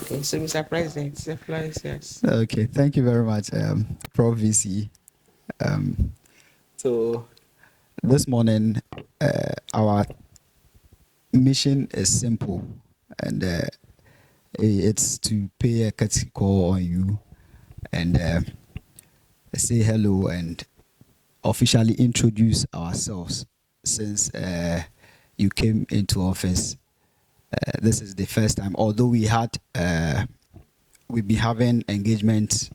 Okay, so Mr. President, the floor is yours. Okay, thank you very much, Prof. VC. Um, so this morning, our mission is simple, and it's to pay a courtesy call on you and say hello and officially introduce ourselves since you came into office. This is the first time, although we've been having engagement.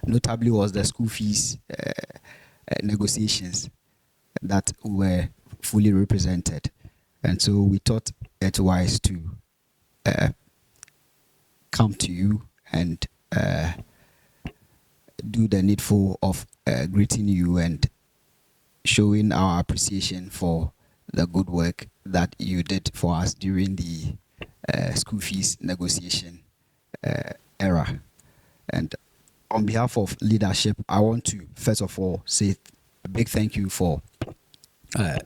Notably was the school fees negotiations that were fully represented, and so we thought it wise to come to you and do the needful of greeting you and showing our appreciation for the good work that you did for us during the school fees negotiation era. And on behalf of leadership, I want to first of all say a big thank you for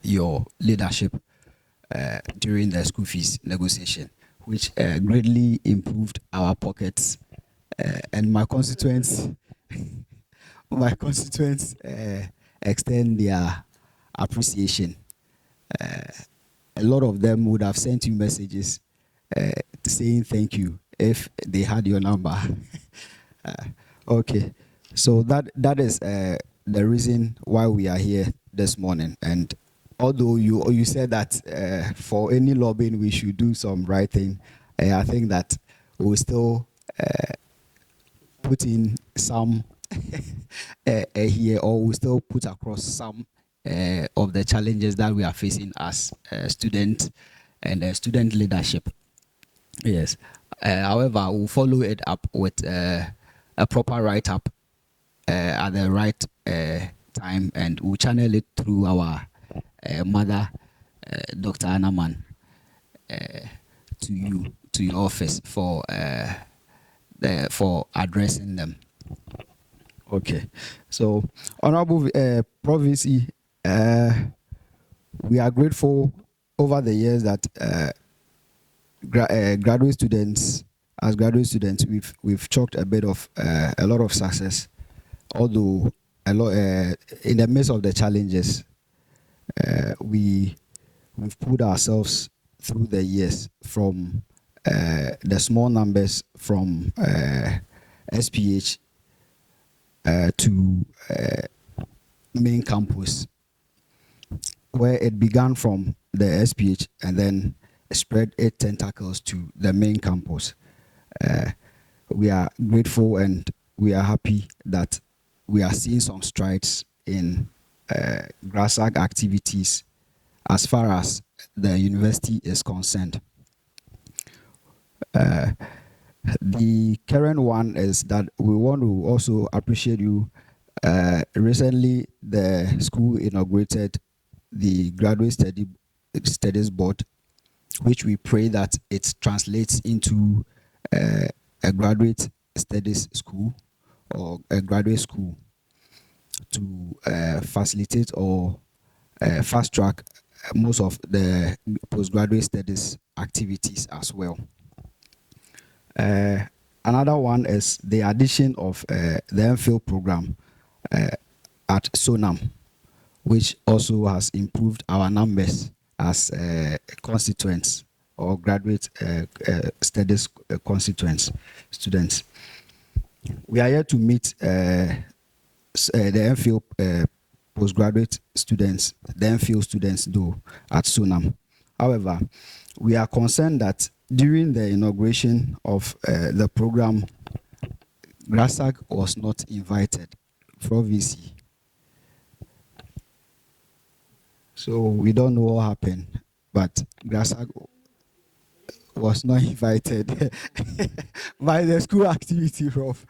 your leadership during the school fees negotiation, which greatly improved our pockets and my constituents. My constituents extend their appreciation. A lot of them would have sent you messages saying thank you if they had your number. Okay, so that is the reason why we are here this morning. And although you said that for any lobbying we should do some writing, I think that we'll still put in some here, or we'll still put across some of the challenges that we are facing as students and student leadership. Yes. However, we'll follow it up with a proper write-up at the right time, and we'll channel it through our mother, Dr. Anaman, to you, to your office for addressing them. Okay. So, Honorable Province, we are grateful over the years that graduate students, as graduate students, we've chalked a lot of success, although in the midst of the challenges, we've put ourselves through the years from the small numbers from SPH to main campus, where it began from the SPH and then spread its tentacles to the main campus. We are grateful and we are happy that we are seeing some strides in GRASAG activities as far as the university is concerned. The current one is that we want to also appreciate you. Recently, the school inaugurated the Graduate Studies Board, which we pray that it translates into a graduate studies school or a graduate school to facilitate or fast track most of the postgraduate studies activities as well. Another one is the addition of the MPhil program at SONAM, which also has improved our numbers as constituents or graduate studies constituents students. We are here to meet the MPhil postgraduate students, the MPhil students though, at SONAM. However, we are concerned that during the inauguration of the program, GRASAG was not invited from VC. So we don't know what happened, but GRASAG was not invited by the school activity, Prof.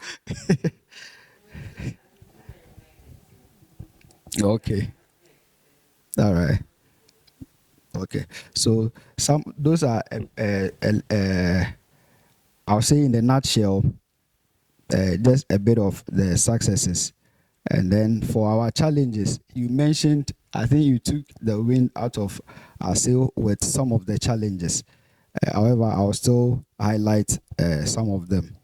Okay. All right. Okay. So those are I'll say in a nutshell, just a bit of the successes. And then for our challenges, you mentioned, I think you took the wind out of our sail with some of the challenges. However, I'll still highlight some of them.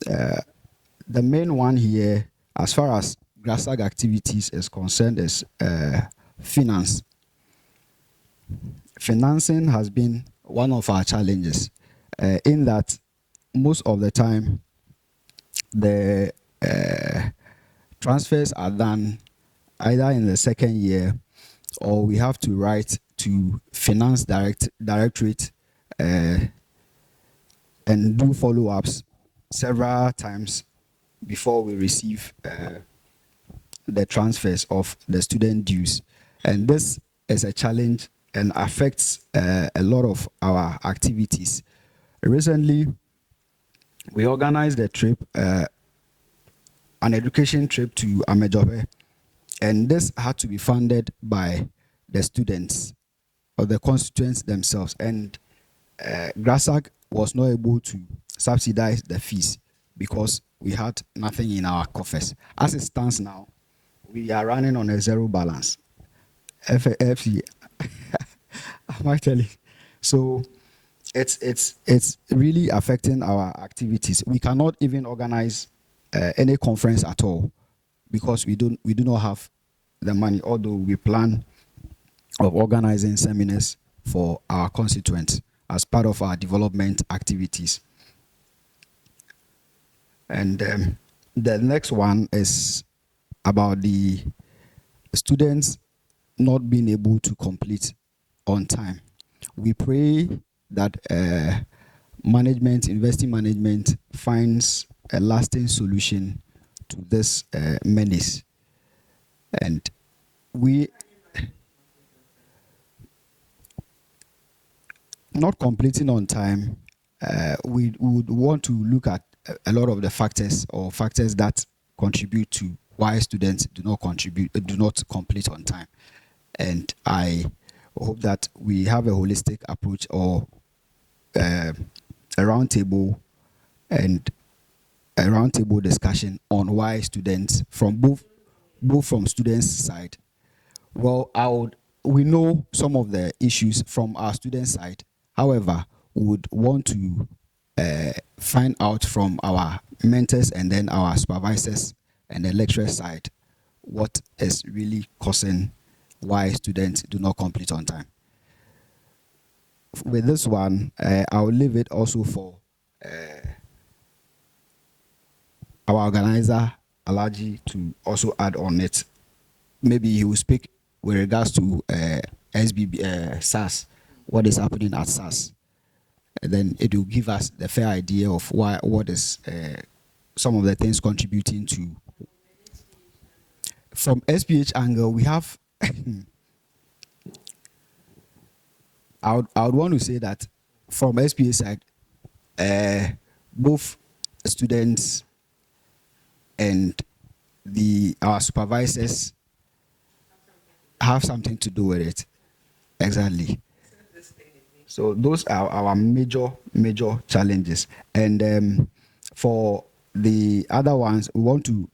The main one here, as far as GRASAG activities is concerned, is finance. Financing has been one of our challenges, in that most of the time the transfers are done either in the second year, or we have to write to finance directorate uh, and do follow-ups several times before we receive the transfers of the student dues. And this is a challenge and affects a lot of our activities. Recently, we organized a trip, an education trip to Amejope, and this had to be funded by the students or the constituents themselves. And GRASAG was not able to subsidize the fees because we had nothing in our coffers. As it stands now, we are running on a zero balance. FC, I'm actually. So it's really affecting our activities. We cannot even organize any conference at all because we do not have the money. Although we plan of organizing seminars for our constituents as part of our development activities. And the next one is about the students not being able to complete on time. We pray that management, university management, finds a lasting solution to this menace. And we not completing on time, we would want to look at a lot of the factors or factors that contribute to why students do not complete on time. And I hope that we have a holistic approach, or a roundtable and a roundtable discussion on why students from both from students' side. Well, we know some of the issues from our student side. However, we would want to find out from our mentors and then our supervisors and the lecturer side what is really causing why students do not complete on time. With this one, I'll leave it also for our organizer, Alaji, to also add on it. Maybe he will speak with regards to SBB, SAS, what is happening at SAS. And then it will give us the fair idea of what is some of the things contributing to. From SPH angle, we have, I would want to say that from SPH side, both students and our supervisors have something to do with it. Exactly. So those are our major challenges. And for the other ones, we want to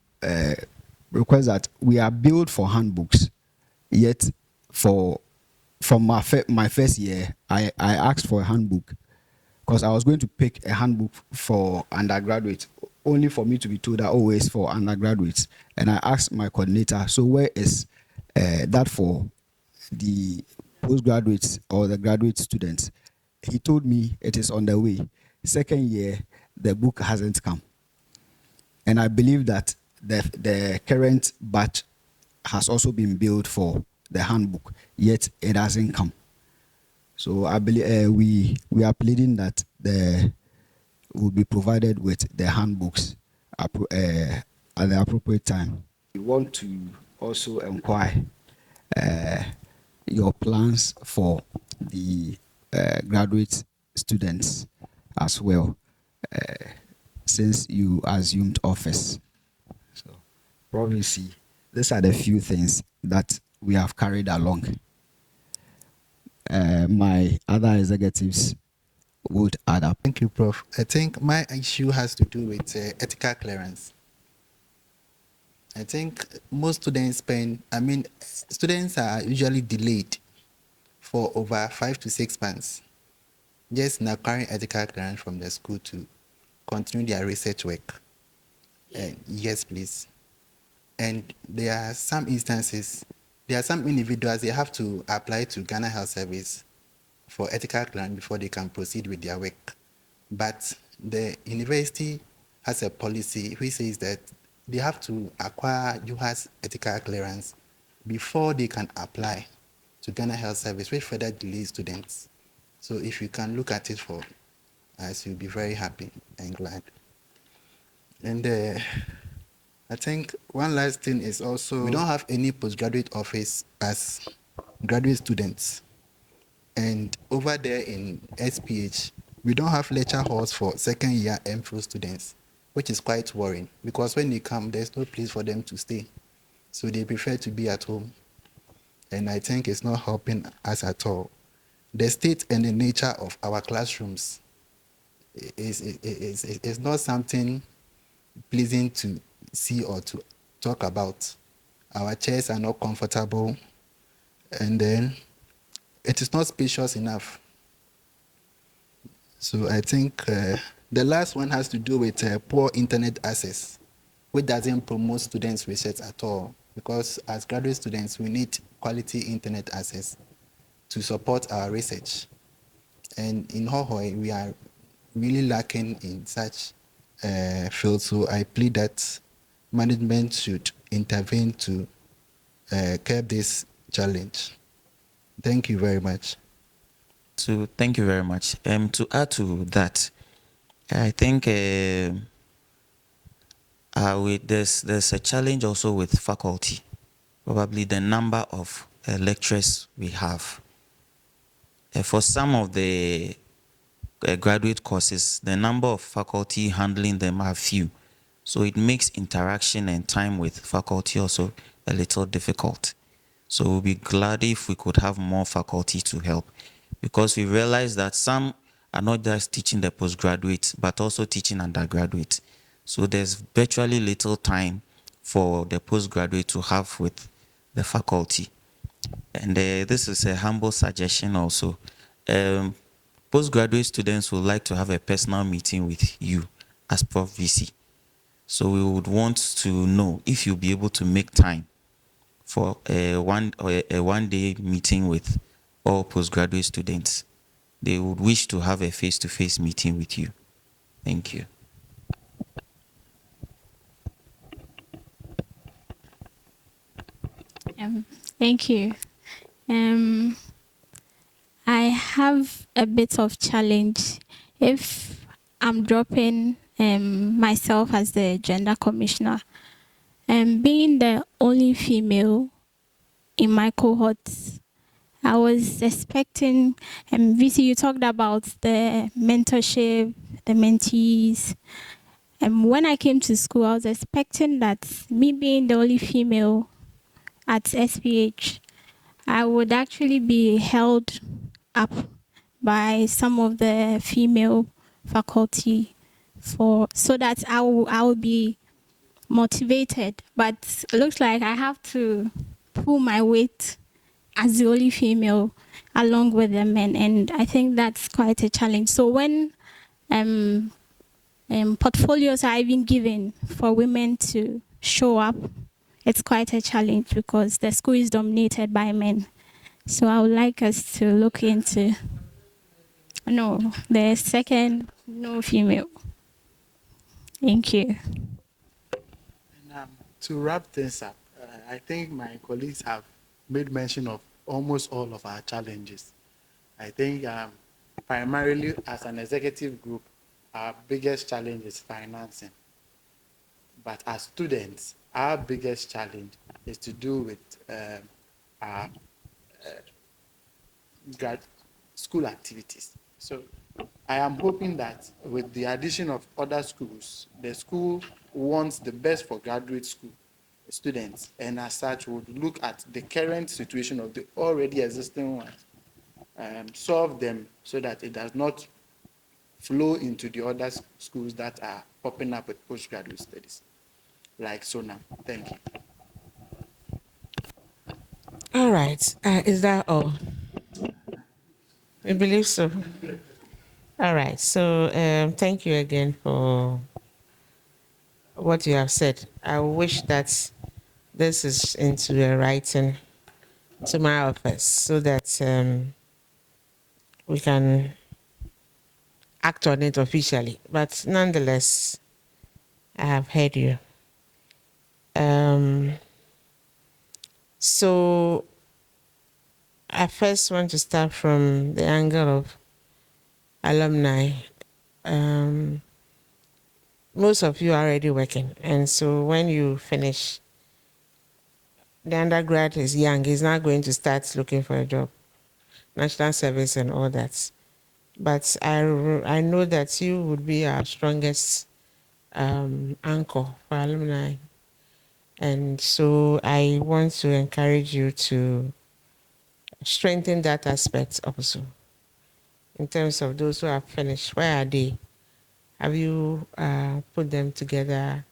request that we are billed for handbooks. Yet, from my first year, I asked for a handbook because I was going to pick a handbook for undergraduates, only for me to be told that, oh, it's for undergraduates. And I asked my coordinator, so where is that for the postgraduates or the graduate students? He told me it is on the way. Second year, the book hasn't come. And I believe that the current batch has also been billed for the handbook, yet it hasn't come. So I believe we are pleading that the will be provided with the handbooks at the appropriate time. We want to also inquire your plans for the graduate students as well, since you assumed office. So, probably see, these are the few things that we have carried along. My other executives would add up. Thank you, Prof. I think my issue has to do with ethical clearance. I think most students students are usually delayed for over 5 to 6 months. just in acquiring ethical clearance from the school to continue their research work. Yes, please. And there are some instances, there are some individuals, they have to apply to Ghana Health Service for ethical clearance before they can proceed with their work. But the university has a policy which says that they have to acquire UHAS ethical clearance before they can apply to Ghana Health Service, which further delays students. So if you can look at it for us, you'll be very happy and glad. And I think one last thing is also we don't have any postgraduate office as graduate students. And over there in SPH, we don't have lecture halls for second year MPhil students, which is quite worrying because when they come, there's no place for them to stay. So they prefer to be at home. And I think it's not helping us at all. The state and the nature of our classrooms is not something pleasing to see or to talk about. Our chairs are not comfortable, and then it is not spacious enough. So I think the last one has to do with poor internet access, which doesn't promote students' research at all. Because as graduate students, we need quality internet access to support our research. And in Hohoi, we are really lacking in such field. So I plead that management should intervene to curb this challenge. Thank you very much. So thank you very much. To add to that, I think there's a challenge also with faculty. Probably the number of lecturers we have. For some of the graduate courses, the number of faculty handling them are few. So it makes interaction and time with faculty also a little difficult. So we'll be glad if we could have more faculty to help, because we realize that some are not just teaching the postgraduates, but also teaching undergraduates. So there's virtually little time for the postgraduate to have with the faculty. And this is a humble suggestion also. Postgraduate students would like to have a personal meeting with you as Prof VC. So we would want to know if you'll be able to make time for a one-day meeting with all postgraduate students. They would wish to have a face-to-face meeting with you. Thank you. Thank you. I have a bit of challenge if I'm dropping myself as the gender commissioner. Being the only female in my cohort, I was expecting, VC, you talked about the mentorship, the mentees. When I came to school, I was expecting that me being the only female at SPH, I would actually be held up by some of the female faculty so that I will be motivated. But it looks like I have to pull my weight as the only female along with the men, and I think that's quite a challenge. So when portfolios are even given for women to show up, it's quite a challenge because the school is dominated by men. So I would like us to look into the second, no female. Thank you. And, to wrap things up, I think my colleagues have made mention of almost all of our challenges. I think primarily as an executive group, our biggest challenge is financing. But as students, our biggest challenge is to do with our grad school activities. So I am hoping that with the addition of other schools, the school wants the best for graduate school students, and as such would look at the current situation of the already existing ones, solve them so that it does not flow into the other schools that are popping up with postgraduate studies, like so now. Thank you. All right. Is that all? I believe so. All right. So thank you again for what you have said. I wish that this is into a writing to my office so that we can act on it officially. But nonetheless, I have heard you. So I first want to start from the angle of alumni. Um, most of you are already working, and so when you finish, the undergrad is young. He's not going to start looking for a job, national service, and all that. But I know that you would be our strongest anchor for alumni, and so I want to encourage you to strengthen that aspect also. In terms of those who have finished, where are they? Have you put them together?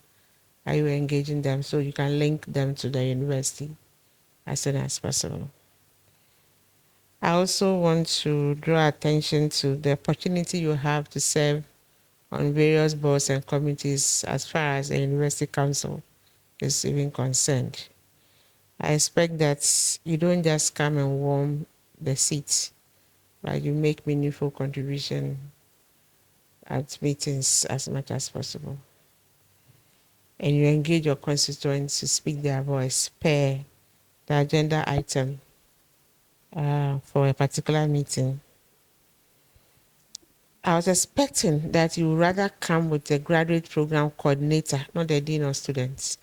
Are you engaging them so you can link them to the university as soon as possible? I also want to draw attention to the opportunity you have to serve on various boards and committees as far as the university council is even concerned. I expect that you don't just come and warm the seat, but you make meaningful contribution at meetings as much as possible. And you engage your constituents to speak their voice per the agenda item for a particular meeting. I was expecting that you would rather come with the graduate program coordinator, not the dean of students,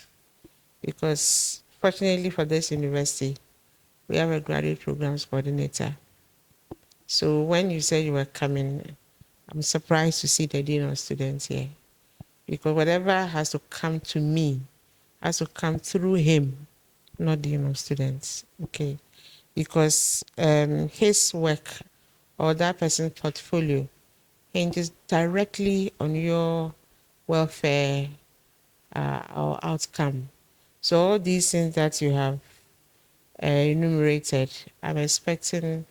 because fortunately for this university, we have a graduate programs coordinator. So when you said you were coming, I'm surprised to see the dean of students here, because whatever has to come to me has to come through him, not dean of students. Okay, because his work or that person's portfolio hinges directly on your welfare or outcome. So all these things that you have enumerated, I'm expecting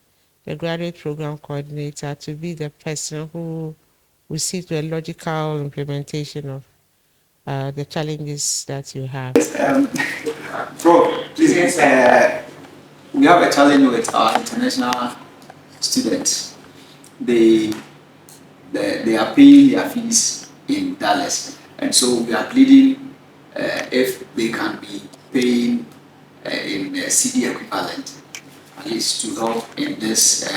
the graduate program coordinator to be the person who will see to a logical implementation of the challenges that you have. Bro, please, yes, we have a challenge with our international students. They are paying their fees in dollars, and so we are pleading if they can be paying in CD equivalent, at least to help in this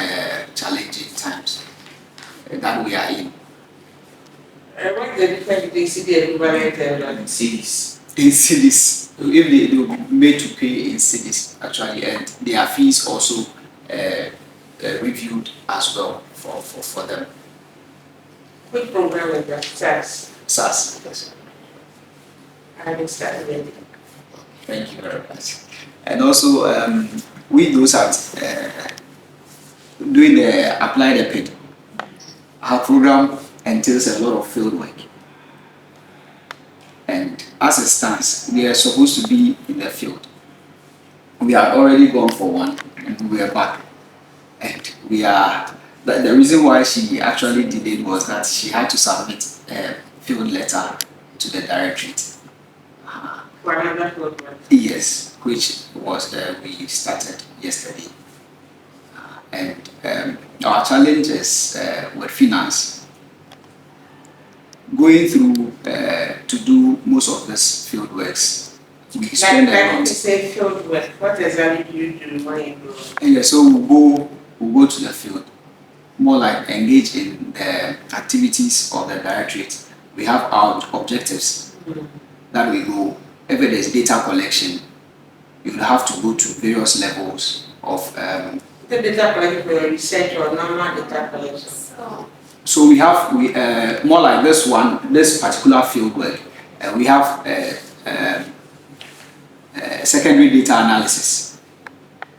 challenging times that we are in. What's the difference between CD equivalent and CDs? In cities, if they will be made to pay in cities actually, and their fees also reviewed as well for them. Which program is that? SAS? SAS, yes. I haven't started it. Thank you very much. And also, we those at doing the apply the PID, our program entails a lot of field work. And as it stands, we are supposed to be in the field. We had already gone for one, and we are back. And we are. The reason why she actually delayed was that she had to submit a field letter to the directorate. For another program? Yes, which was we started yesterday. And our challenge is with finance. Going through to do most of this field works, we spend a lot. Like you say field work, what exactly do you do when you go? Yeah, so we'll go to the field, more like engage in the activities of the directorate. We have our objectives that we go. If it is data collection, you will have to go to various levels of. The data collection for your research or normal data collection? So we have more like this one, this particular field work. We have secondary data analysis.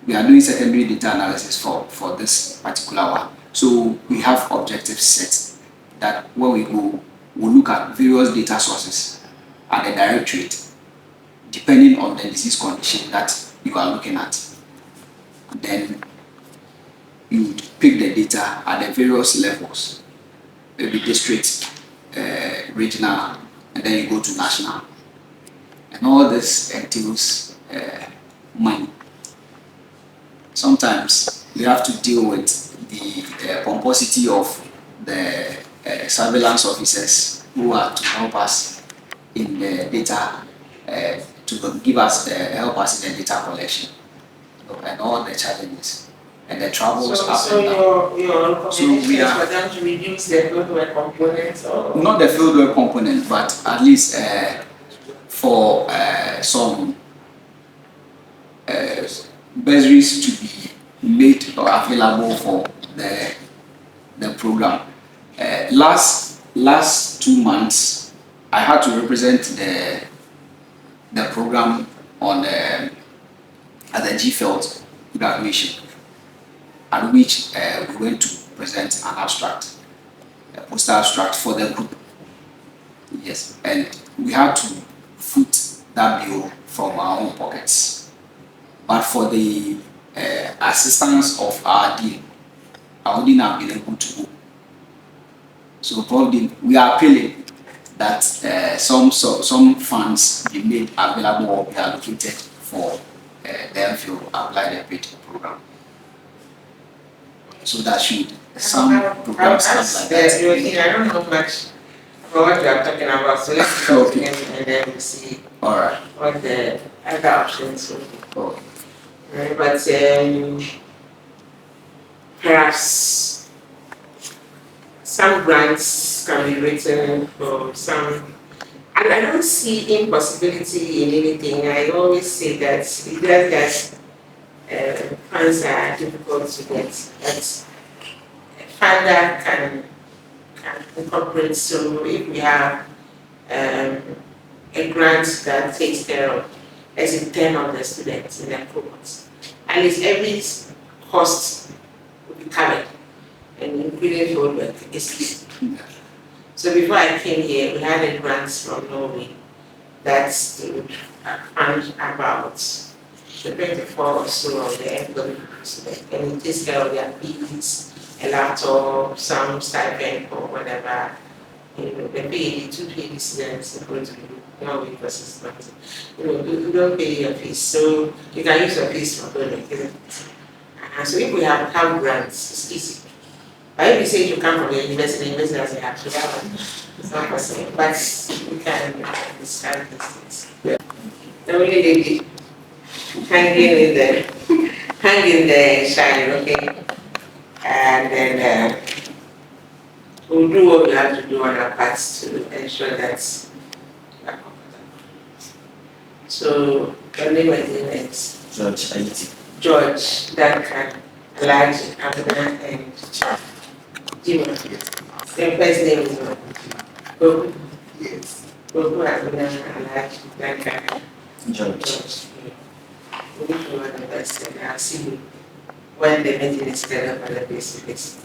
We are doing secondary data analysis for this particular one. So we have objectives set that when we go, we'll look at various data sources at the directorate, depending on the disease condition that you are looking at. Then you pick the data at the various levels maybe district, regional, and then you go to national. And all this entails money. Sometimes we have to deal with the pomposity of the surveillance officers who are to help us in the data, to give us, help us in the data collection, and all the challenges and the travels up and down. Your recommendation is for them to reduce the fieldwork components, or not the fieldwork component, but at least for some bursaries to be made available for the program. Last 2 months, I had to represent the program on at the GFELT graduation, at which we went to present an abstract, a poster abstract for the group. Yes, and we had to foot that bill from our own pockets. But for the assistance of our dean, I wouldn't have been able to go. So probably we are appealing that some funds be made available or be allocated for the MPhil Applied Equity program. So that should some programs come like that. I don't know much about what you are talking about, so let's talk Okay. and then we see All right. what the other options will be. Okay. Right, but perhaps some grants can be written for some, and I don't see impossibility in anything. I always say that it's just that funds are difficult to get, but a funder can incorporate. So if we have a grant that takes care of, let's say, 10 of the students in the cohort, at least every cost will be covered, and including fieldwork is easy. So before I came here, we had a grant from Norway that would fund about 24 or so of the employees, and it takes care of their fees, a laptop, some stipend or whatever. You know, the PhD, 2 PhD students are going to Norway versus not. You don't pay your fees, so you can use your fees for building. And so if we have grants, it's easy. But if you say you come from the university doesn't have to that one. It's not possible. But we can discuss these things. Yeah. The only lady hanging the shine, okay? And then we'll do what we have to do on our parts to ensure that we are comfortable. So your name is George Aziato. George, Duncan, Elijah, Abner, and Jimmy. Their first name is what? Goku? Yes. Goku, Abner, Elijah, Duncan, George. We wish you all the best, and I'll see you when the meeting is set up at the basics.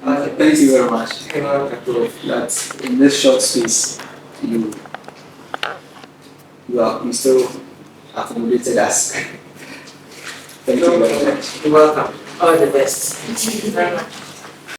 Thank you very much. You're welcome. That in this short space, you still accommodated us. Thank you very much. You're welcome. All the best. Thank you very much.